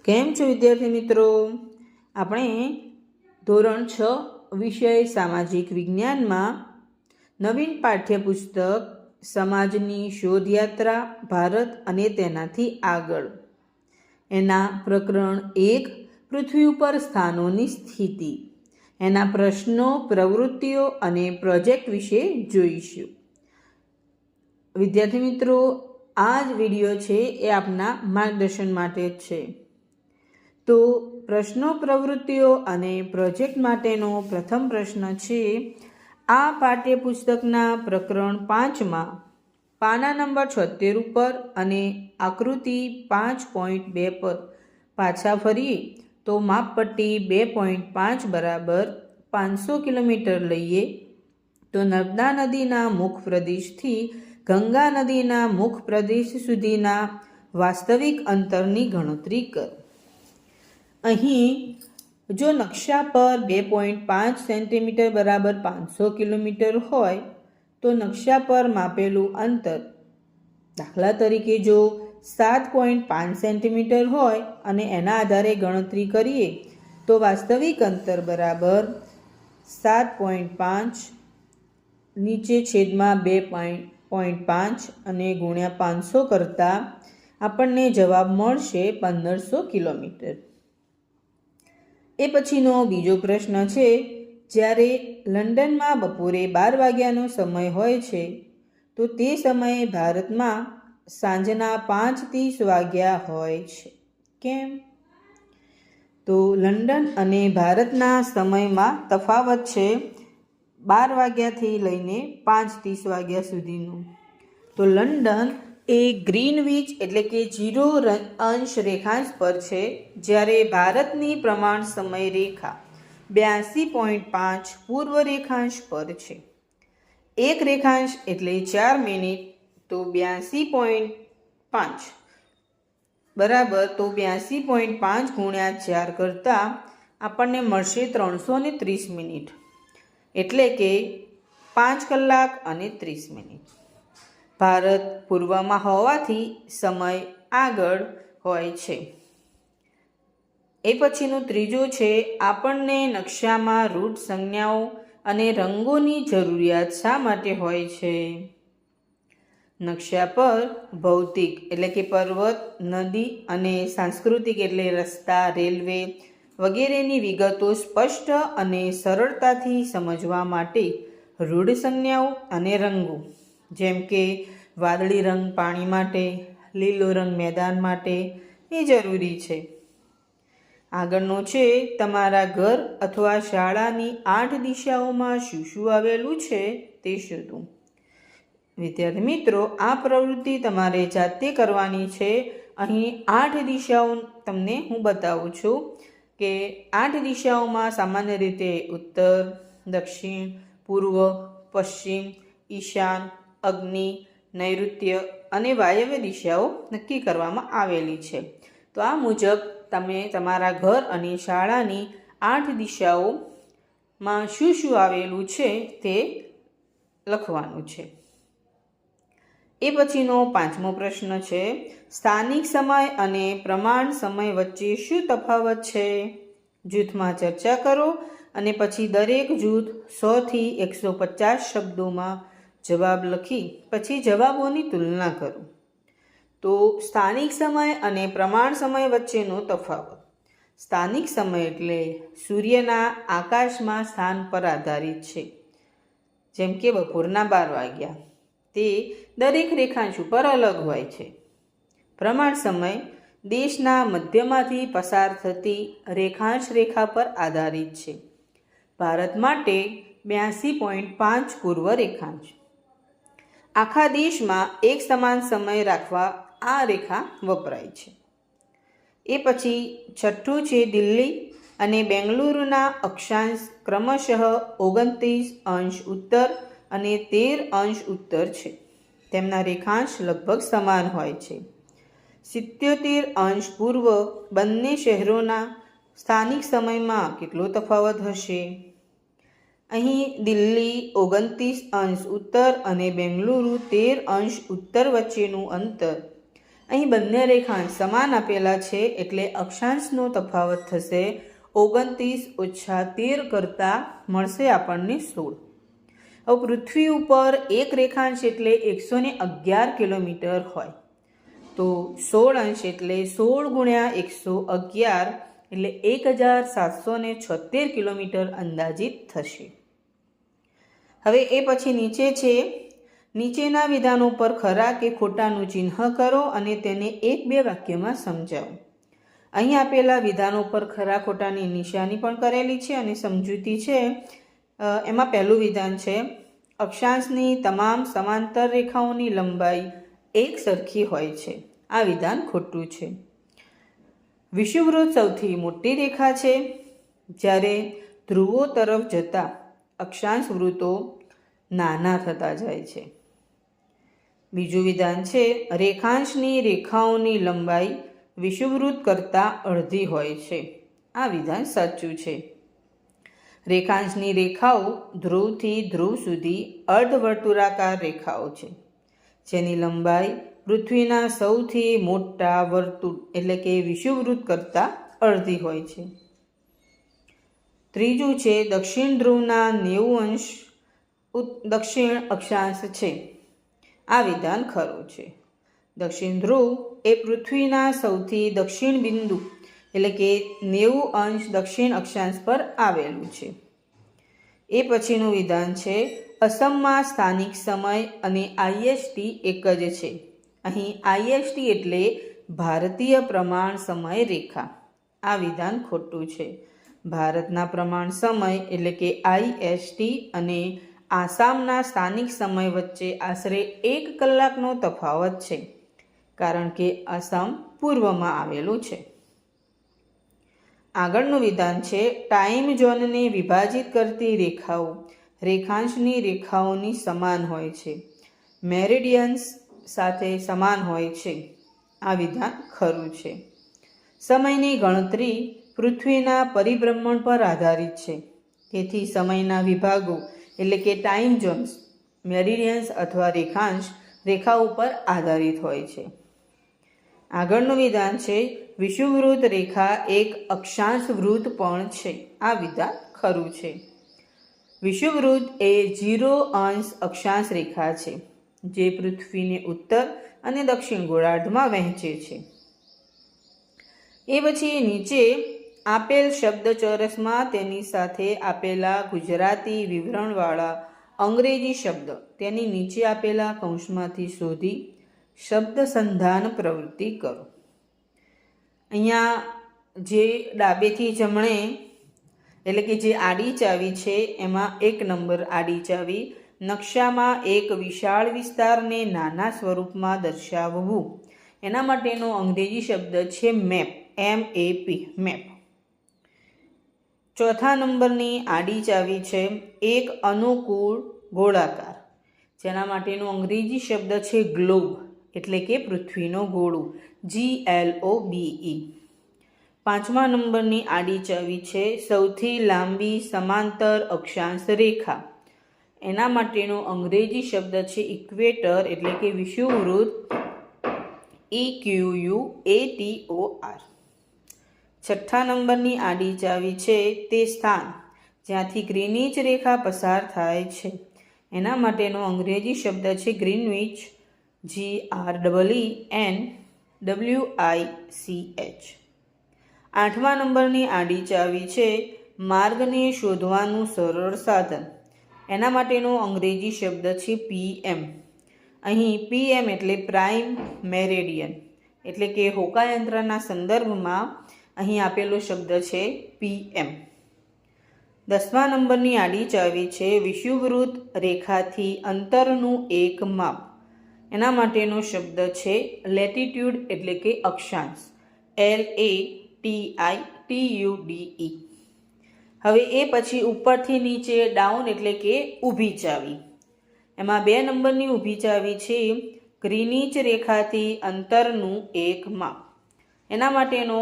કેમ છો વિદ્યાર્થી મિત્રો? આપણે ધોરણ 6 વિષય સામાજિક વિજ્ઞાનમાં નવીન પાઠ્યપુસ્તક સમાજની શોધયાત્રા ભારત અને તેનાથી આગળ એના પ્રકરણ 1 પૃથ્વી ઉપર સ્થાનોની સ્થિતિ એના પ્રશ્નો, પ્રવૃત્તિઓ અને પ્રોજેક્ટ વિશે જોઈશું. વિદ્યાર્થી મિત્રો, આ જ વિડીયો છે એ આપના માર્ગદર્શન માટે જ છે. તો પ્રશ્નો, પ્રવૃત્તિઓ અને પ્રોજેક્ટ માટેનો પ્રથમ પ્રશ્ન છે, આ પાઠ્યપુસ્તકના પ્રકરણ 5માં પાના નંબર 76 ઉપર અને આકૃતિ 5.2 પર પાછા ફરીએ તો માપપટ્ટી 2.5 બરાબર 500 કિલોમીટર લઈએ તો નર્મદા નદીના મુખ પ્રદેશથી ગંગા નદીના મુખ પ્રદેશ સુધીના વાસ્તવિક અંતરની ગણતરી કરો. અહીં જો નકશા પર 2.5 સેન્ટીમીટર બરાબર 500 કિલોમીટર હોય તો નકશા પર માપેલું અંતર, દાખલા તરીકે જો 7.5 સેન્ટીમીટર હોય અને એના આધારે ગણતરી કરીએ તો વાસ્તવિક અંતર બરાબર 7.5 નીચે છેદમાં 2.5 અને ગુણ્યા 500 કરતાં આપણને જવાબ મળશે 1500 કિલોમીટર. એ પછીનો બીજો પ્રશ્ન છે, જ્યારે લંડનમાં બપોરે 12 વાગ્યાનો સમય હોય છે તો તે સમયે ભારતમાં સાંજના 5:30 વાગ્યા હોય છે. કેમ? તો લંડન અને ભારતના સમયમાં તફાવત છે 12 વાગ્યાથી લઈને 5:30 વાગ્યા સુધીનું. તો લંડન એ ગ્રીનવિચ એટલે કે 0 અંશ રેખાંશ પર છે, જ્યારે ભારતની પ્રમાણ સમય રેખા 82.5 પૂર્વ રેખાંશ પર છે. એક રેખાંશ એટલે 4 મિનિટ, તો 82.5 બરાબર, તો 82.5 ગુણ્યા 4 કરતાં આપણને મળશે 330 મિનિટ, એટલે કે 5 કલાક અને 30 મિનિટ. ભારત પૂર્વમાં હોવાથી સમય આગળ હોય છે. એ પછીનું ત્રીજું છે, આપણને નકશામાં રૂટ સંજ્ઞાઓ અને રંગોની જરૂરિયાત શા માટે હોય છે? નકશા પર ભૌતિક એટલે કે પર્વત, નદી અને સાંસ્કૃતિક એટલે રસ્તા, રેલવે વગેરેની વિગતો સ્પષ્ટ અને સરળતાથી સમજવા માટે રૂઢ સંજ્ઞાઓ અને રંગો, જેમ કે વાદળી રંગ પાણી માટે, લીલો રંગ મેદાન માટે એ જરૂરી છે. આગળનો છે, તમારા ઘર અથવા શાળાની 8 દિશાઓમાં શું શું આવેલું છે તે શોધો. વિદ્યાર્થી મિત્રો, આ પ્રવૃત્તિ તમારે જાતે કરવાની છે. અહીં 8 દિશાઓ તમને હું બતાવું છું કે 8 દિશાઓમાં સામાન્ય રીતે ઉત્તર, દક્ષિણ, પૂર્વ, પશ્ચિમ, ઈશાન, અગ્નિ, નૈઋત્ય અને વાયવ્ય દિશાઓ નક્કી કરવામાં આવેલી છે. તો આ મુજબ તમે તમારા ઘર અને શાળાની 8 દિશાઓમાં શું શું આવેલું છે તે લખવાનું છે. એ પછીનો 5મો પ્રશ્ન છે, સ્થાનિક સમય અને પ્રમાણ સમય વચ્ચે શું તફાવત છે? જૂથમાં ચર્ચા કરો અને પછી દરેક જૂથ 100 થી 150 શબ્દોમાં જવાબ લખી પછી જવાબોની તુલના કરો. તો સ્થાનિક સમય અને પ્રમાણ સમય વચ્ચેનો તફાવત. સ્થાનિક સમય એટલે સૂર્યના આકાશમાં સ્થાન પર આધારિત છે, જેમ કે બપોરના 12 વાગ્યા, તે દરેક રેખાંશ ઉપર અલગ હોય છે. પ્રમાણ સમય દેશના મધ્યમાંથી પસાર થતી રેખાંશ રેખા પર આધારિત છે. ભારત માટે 82.5 પૂર્વ રેખાંશ. આખા દેશમાં એક સમાન સમય રાખવા આ રેખા વપરાય છે. એ પછી છઠ્ઠું છે, દિલ્હી અને બેંગલુરુના અક્ષાંશ ક્રમશઃ 29 અંશ ઉત્તર અને 13 અંશ ઉત્તર છે. તેમના રેખાંશ લગભગ સમાન હોય છે. 77 અંશ પૂર્વ. બંને શહેરોના સ્થાનિક સમયમાં કેટલો તફાવત હશે? અહીં દિલ્હી 29 અંશ ઉત્તર અને બેંગલુરુ 13 અંશ ઉત્તર વચ્ચેનું અંતર અહીં બંને રેખાંશ સમાન આપેલા છે એટલે અક્ષાંશનો તફાવત થશે 29 ઓછા 13 કરતાં મળશે આપણને 16. હવે પૃથ્વી ઉપર એક રેખાંશ એટલે 111 કિલોમીટર હોય તો 16 અંશ એટલે 16 ગુણ્યા 111 એટલે 1776 કિલોમીટર અંદાજિત થશે. હવે એ પછી નીચે છે, નીચેના વિધાનો પર ખરા કે ખોટાનું ચિહ્ન કરો અને તેને 1-2 વાક્યમાં સમજાવો. અહીં આપેલા વિધાનો પર ખરા ખોટાની નિશાની પણ કરેલી છે અને સમજૂતી છે. એમાં પહેલું વિધાન છે, અક્ષાંશની તમામ સમાંતર રેખાઓની લંબાઈ એક સરખી હોય છે. આ વિધાન ખોટું છે. વિષુવવૃત્ત સૌથી મોટી રેખા છે, જ્યારે ધ્રુવો તરફ જતા અક્ષાંશ વૃત્તો નાના થતા જાય છે. બીજું વિધાન છે, રેખાંશની રેખાઓની લંબાઈ વિષુવવૃત્ત કરતાં અડધી હોય છે. આ વિધાન સાચું છે. રેખાંશની રેખાઓ ધ્રુવથી ધ્રુવ સુધી અર્ધવર્તુળાકાર રેખાઓ છે, જેની લંબાઈ પૃથ્વીના સૌથી મોટા વર્તુળ એટલે કે વિષુવવૃત્ત કરતાં અડધી હોય છે. ત્રીજું છે, દક્ષિણ ધ્રુવના 90 અંશ દક્ષિણ અક્ષાંશ છે. આ વિધાન ખરું છે. દક્ષિણ ધ્રુવ એ પૃથ્વીના સૌથી દક્ષિણ બિંદુ એટલે કે 90 અંશ દક્ષિણ અક્ષાંશ પર આવેલું છે. એ પછીનું વિધાન છે, અસમમાં સ્થાનિક સમય અને IST એક જ છે. અહીં IST એટલે ભારતીય પ્રમાણ સમય રેખા. આ વિધાન ખોટું છે. ભારતના પ્રમાણ સમય એટલે કે IST અને આસામના સ્થાનિક સમય વચ્ચે આશરે 1 કલાકનો તફાવત છે, કારણ કે આસામ પૂર્વમાં આવેલું છે. આગળનું વિધાન છે, ટાઈમ ઝોનને વિભાજિત કરતી રેખાઓ રેખાંશની રેખાઓની સમાન હોય છે, મેરિડિયન્સ સાથે સમાન હોય છે. આ વિધાન ખરું છે. સમયની ગણતરી પૃથ્વીના પરિભ્રમણ પર આધારિત છે, તેથી સમયના વિભાગો એટલે કે ટાઈમ ઝોન્સ મેરિડિયન્સ અથવા રેખાંશ રેખાઓ પર આધારિત હોય છે. આગળનું વિધાન છે, વિષુવવૃત્ત રેખા એક અક્ષાંશ વૃત્ત પણ છે. આ વિધાન ખરું છે. વિષુવવૃત્ત એ 0 અંશ અક્ષાંશ રેખા છે, જે પૃથ્વીને ઉત્તર અને દક્ષિણ ગોળાર્ધમાં વહેંચે છે. એ પછી નીચે આપેલ શબ્દ ચોરસમાં તેની સાથે આપેલા ગુજરાતી વિવરણવાળા અંગ્રેજી શબ્દ તેની નીચે આપેલા કૌંસમાંથી શોધી શબ્દ સંધાન પ્રવૃત્તિ કરો. અહીંયા જે ડાબેથી જમણે એટલે કે જે આડી ચાવી છે એમાં 1 નંબર આડી ચાવી, નકશામાં એક વિશાળ વિસ્તારને નાના સ્વરૂપમાં દર્શાવવું. એના માટેનો અંગ્રેજી શબ્દ છે મેપ, MAP, મેપ. ચોથા નંબરની આડી ચાવી છે એક અનુકૂળ ગોળાકાર, જેના માટેનો અંગ્રેજી શબ્દ છે ગ્લોબ એટલે કે પૃથ્વીનો ગોળો, GLOBE. પાંચમા નંબરની આડી ચાવી છે સૌથી લાંબી સમાંતર અક્ષાંશ રેખા. એના માટેનો અંગ્રેજી શબ્દ છે ઇક્વેટર એટલે કે વિષુવવૃત્ત, EQUATOR. છઠ્ઠા નંબરની આડી ચાવી છે તે સ્થાન જ્યાંથી ગ્રીનિચ રેખા પસાર થાય છે. એના માટેનો અંગ્રેજી શબ્દ છે ગ્રીનવિચ, GRENWICH. આઠમા નંબરની આડી ચાવી છે માર્ગને શોધવાનું સરળ સાધન. એના માટેનો અંગ્રેજી શબ્દ છે PM. અહીં PM એટલે પ્રાઇમ મેરેડિયન એટલે કે હોકાયંત્રના સંદર્ભમાં અહીં આપેલો શબ્દ છે PM. 10મા નંબરની આડી ચાવી છે વિષુવવૃત્ત રેખાથી અંતરનું એક માપ. એના માટેનો શબ્દ છે લેટિટ્યુડ એટલે કે અક્ષાંશ, LATITUDE. હવે એ પછી ઉપરથી નીચે ડાઉન એટલે કે ઊભી ચાવી. એમાં 2 નંબરની ઊભી ચાવી છે ગ્રીનિચ રેખાથી અંતરનું એક માપ. એના માટેનો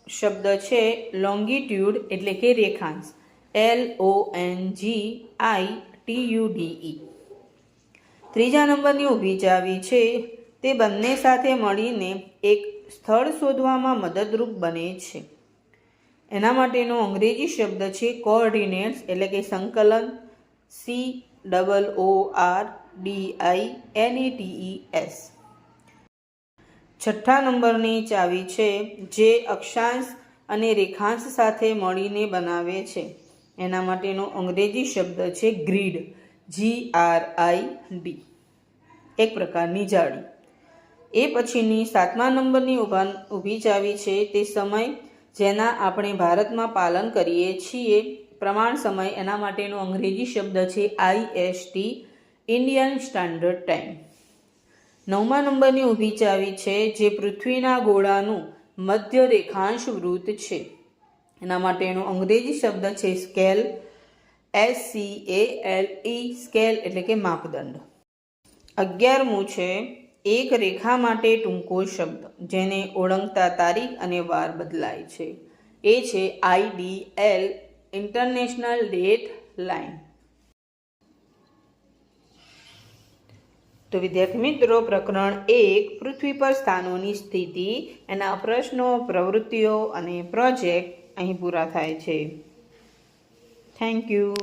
શબ્દ છે લોંગિટ્યુડ એટલે કે રેખાંશ, LONGITUDE. ત્રીજા નંબરની ઊભી ચાવી છે તે બંને સાથે મળીને એક સ્થળ શોધવામાં મદદરૂપ બને છે. એના માટેનો અંગ્રેજી શબ્દ છે કોઓર્ડિનેટ્સ, એટલે કે સંકલન, COORDINATES. છઠ્ઠા નંબરની ચાવી છે જે અક્ષાંશ અને રેખાંશ સાથે મળીને બનાવે છે. એના માટેનો અંગ્રેજી શબ્દ છે ગ્રીડ, GRID, એક પ્રકારની જાળી. એ પછીની સાતમા નંબરની ઊભી ચાવી છે તે સમય, જેના આપણે ભારતમાં પાલન કરીએ છીએ, પ્રમાણ સમય. એના માટેનો અંગ્રેજી શબ્દ છે IST, ઇન્ડિયન સ્ટાન્ડર્ડ ટાઈમ. નવમા નંબરની ઊભી ચાવી છે જે પૃથ્વીના ગોળાનું મધ્ય રેખાંશ વૃત્ત છે. એના માટેનો અંગ્રેજી શબ્દ છે સ્કેલ, SCALE, સ્કેલ એટલે કે માપદંડ. 11મું છે એક રેખા માટે ટૂંકો શબ્દ જેને ઓળંગતા તારીખ અને વાર બદલાય છે. એ છે IDL, ઇન્ટરનેશનલ ડેટ લાઇન. તો વિદ્યાર્થી મિત્રો, પ્રકરણ 1 પૃથ્વી પર સ્થાનોની સ્થિતિ, એના પ્રશ્નો, પ્રવૃત્તિઓ અને પ્રોજેક્ટ અહીં પૂરા થાય છે. Thank you.